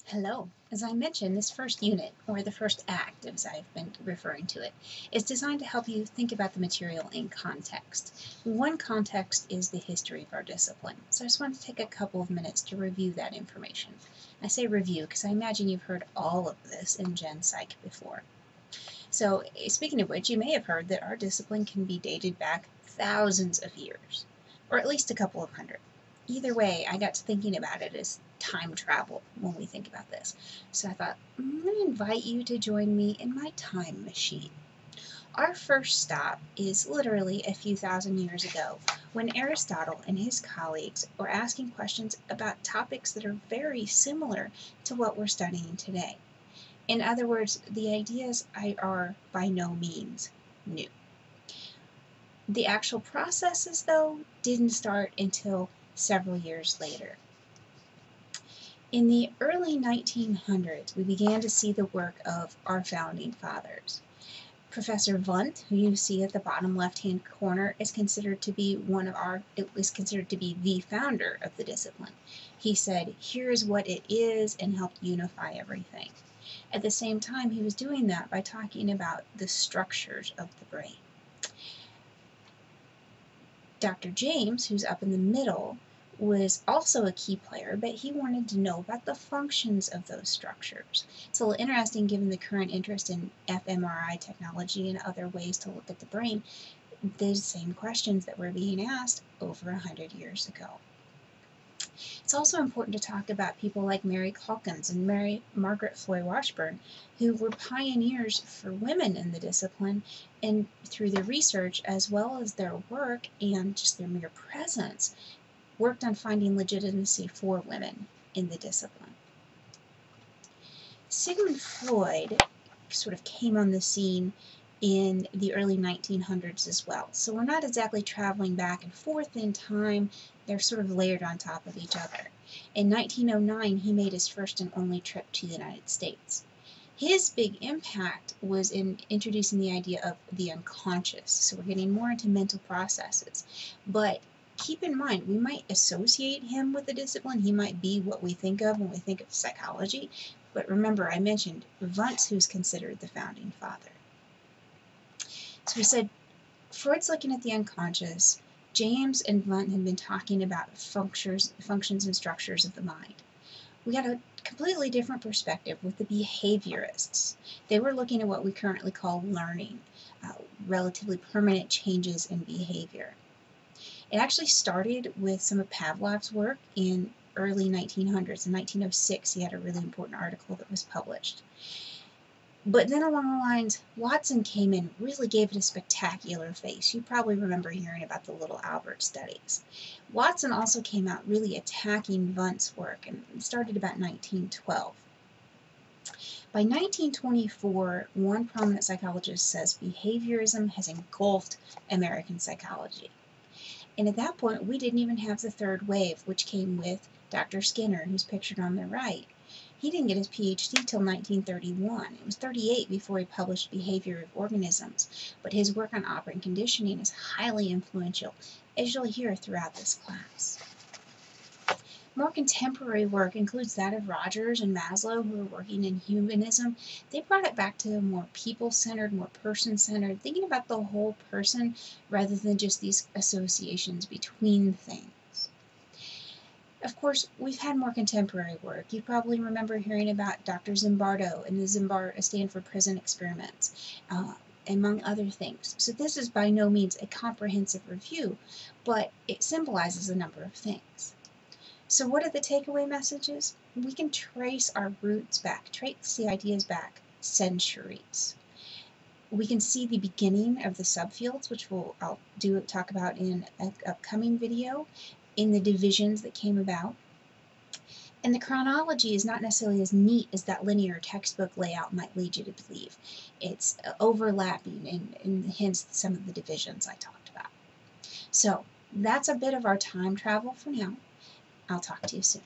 Hello. As I mentioned, this first unit, or the first act as I've been referring to it, is designed to help you think about the material in context. One context is the history of our discipline, so I just want to take a couple of minutes to review that information. I say review because I imagine you've heard all of this in Gen Psych before. So, speaking of which, you may have heard that our discipline can be dated back thousands of years, or at least a couple of hundred. Either way, I got to thinking about it as time travel when we think about this. So I thought, I'm going to invite you to join me in my time machine. Our first stop is literally a few thousand years ago, when Aristotle and his colleagues were asking questions about topics that are very similar to what we're studying today. In other words, the ideas are by no means new. The actual processes, though, didn't start until several years later. In the early 1900s, we began to see the work of our founding fathers. Professor Wundt, who you see at the bottom left-hand corner, is considered to be the founder of the discipline. He said, "Here's what it is," and helped unify everything. At the same time, he was doing that by talking about the structures of the brain. Dr. James, who's up in the middle, was also a key player, but he wanted to know about the functions of those structures. It's a little interesting given the current interest in fMRI technology and other ways to look at the brain, the same questions that were being asked over 100 years ago. It's also important to talk about people like Mary Calkins and Margaret Floy Washburn, who were pioneers for women in the discipline, and through their research as well as their work and just their mere presence, worked on finding legitimacy for women in the discipline. Sigmund Freud sort of came on the scene in the early 1900s as well. So we're not exactly traveling back and forth in time, they're sort of layered on top of each other. In 1909, he made his first and only trip to the United States. His big impact was in introducing the idea of the unconscious, so we're getting more into mental processes. But keep in mind, we might associate him with the discipline, he might be what we think of when we think of psychology, but remember I mentioned Wundt, who's considered the founding father. So we said Freud's looking at the unconscious. James and Wundt had been talking about functions and structures of the mind. We got a completely different perspective with the behaviorists. They were looking at what we currently call learning, relatively permanent changes in behavior. It actually started with some of Pavlov's work in early 1900s. In 1906, he had a really important article that was published. But then along the lines, Watson came in, really gave it a spectacular face. You probably remember hearing about the little Albert studies. Watson also came out really attacking Wundt's work and started about 1912. By 1924, one prominent psychologist says behaviorism has engulfed American psychology. And at that point, we didn't even have the third wave, which came with Dr. Skinner, who's pictured on the right. He didn't get his PhD till 1931. It was 38 before he published Behavior of Organisms, but his work on operant conditioning is highly influential, as you'll hear throughout this class. More contemporary work includes that of Rogers and Maslow, who are working in humanism. They brought it back to a more people-centered, more person-centered, thinking about the whole person rather than just these associations between things. Of course, we've had more contemporary work. You probably remember hearing about Dr. Zimbardo and the Stanford Prison Experiments, among other things. So this is by no means a comprehensive review, but it symbolizes a number of things. So what are the takeaway messages? We can trace our roots back, trace the ideas back centuries. We can see the beginning of the subfields, which I'll talk about in an upcoming video, in the divisions that came about. And the chronology is not necessarily as neat as that linear textbook layout might lead you to believe. It's overlapping and hence some of the divisions I talked about. So that's a bit of our time travel for now. I'll talk to you soon.